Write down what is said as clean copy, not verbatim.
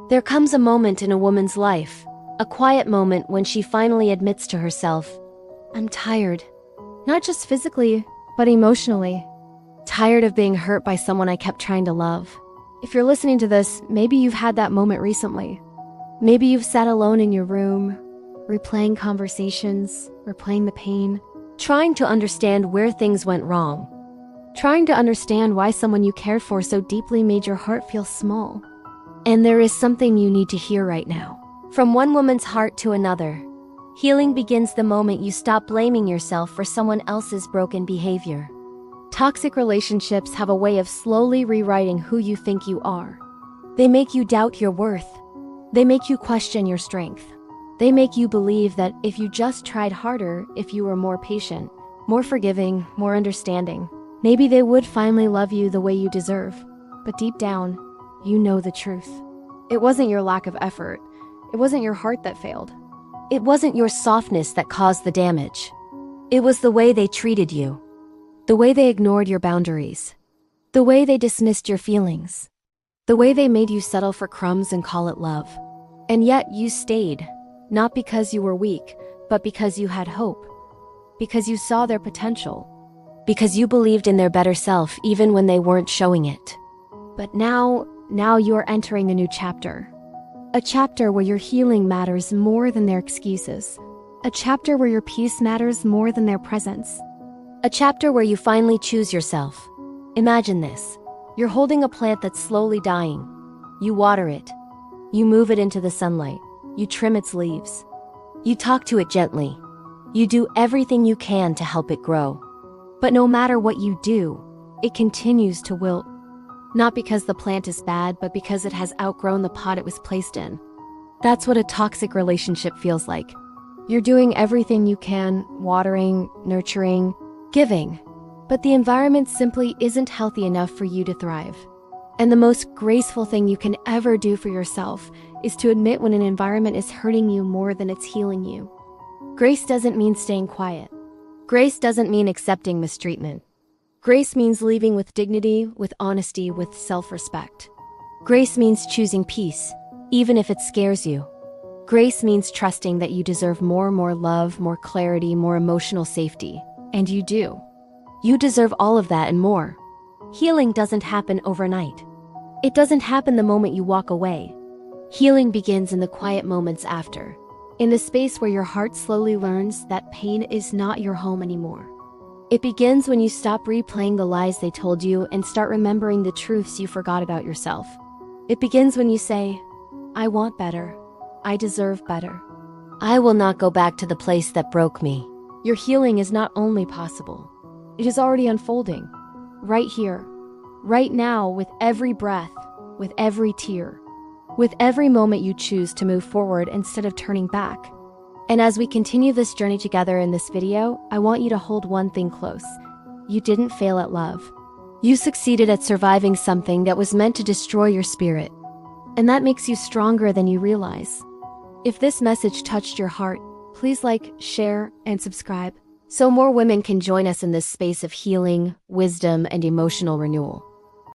There comes a moment in a woman's life, a quiet moment when she finally admits to herself, "I'm tired." Not just physically, but emotionally. Tired of being hurt by someone I kept trying to love. If you're listening to this, maybe you've had that moment recently. Maybe you've sat alone in your room, replaying conversations, replaying the pain, trying to understand where things went wrong. Trying to understand why someone you cared for so deeply made your heart feel small. And there is something you need to hear right now. From one woman's heart to another, healing begins the moment you stop blaming yourself for someone else's broken behavior. Toxic relationships have a way of slowly rewriting who you think you are. They make you doubt your worth. They make you question your strength. They make you believe that if you just tried harder, if you were more patient, more forgiving, more understanding, maybe they would finally love you the way you deserve. But deep down, you know the truth. It wasn't your lack of effort. It wasn't your heart that failed. It wasn't your softness that caused the damage. It was the way they treated you. The way they ignored your boundaries. The way they dismissed your feelings. The way they made you settle for crumbs and call it love. And yet you stayed, not because you were weak, but because you had hope. Because you saw their potential. Because you believed in their better self even when they weren't showing it. But now you are entering a new chapter. A chapter where your healing matters more than their excuses. A chapter where your peace matters more than their presence. A chapter where you finally choose yourself. Imagine this. You're holding a plant that's slowly dying. You water it. You move it into the sunlight. You trim its leaves. You talk to it gently. You do everything you can to help it grow. But no matter what you do, it continues to wilt. Not because the plant is bad, but because it has outgrown the pot it was placed in. That's what a toxic relationship feels like. You're doing everything you can, watering, nurturing, giving, but the environment simply isn't healthy enough for you to thrive. And the most graceful thing you can ever do for yourself is to admit when an environment is hurting you more than it's healing you. Grace doesn't mean staying quiet. Grace doesn't mean accepting mistreatment. Grace means leaving with dignity, with honesty, with self-respect. Grace means choosing peace, even if it scares you. Grace means trusting that you deserve more love, more clarity, more emotional safety. And you do. You deserve all of that and more. Healing doesn't happen overnight. It doesn't happen the moment you walk away. Healing begins in the quiet moments after, in the space where your heart slowly learns that pain is not your home anymore. It begins when you stop replaying the lies they told you and start remembering the truths you forgot about yourself. It begins when you say, "I want better. I deserve better. I will not go back to the place that broke me." Your healing is not only possible, it is already unfolding. Right here, right now, with every breath, with every tear, with every moment you choose to move forward instead of turning back. And as we continue this journey together in this video, I want you to hold one thing close. You didn't fail at love. You succeeded at surviving something that was meant to destroy your spirit. And that makes you stronger than you realize. If this message touched your heart, please like, share, and subscribe so more women can join us in this space of healing, wisdom, and emotional renewal.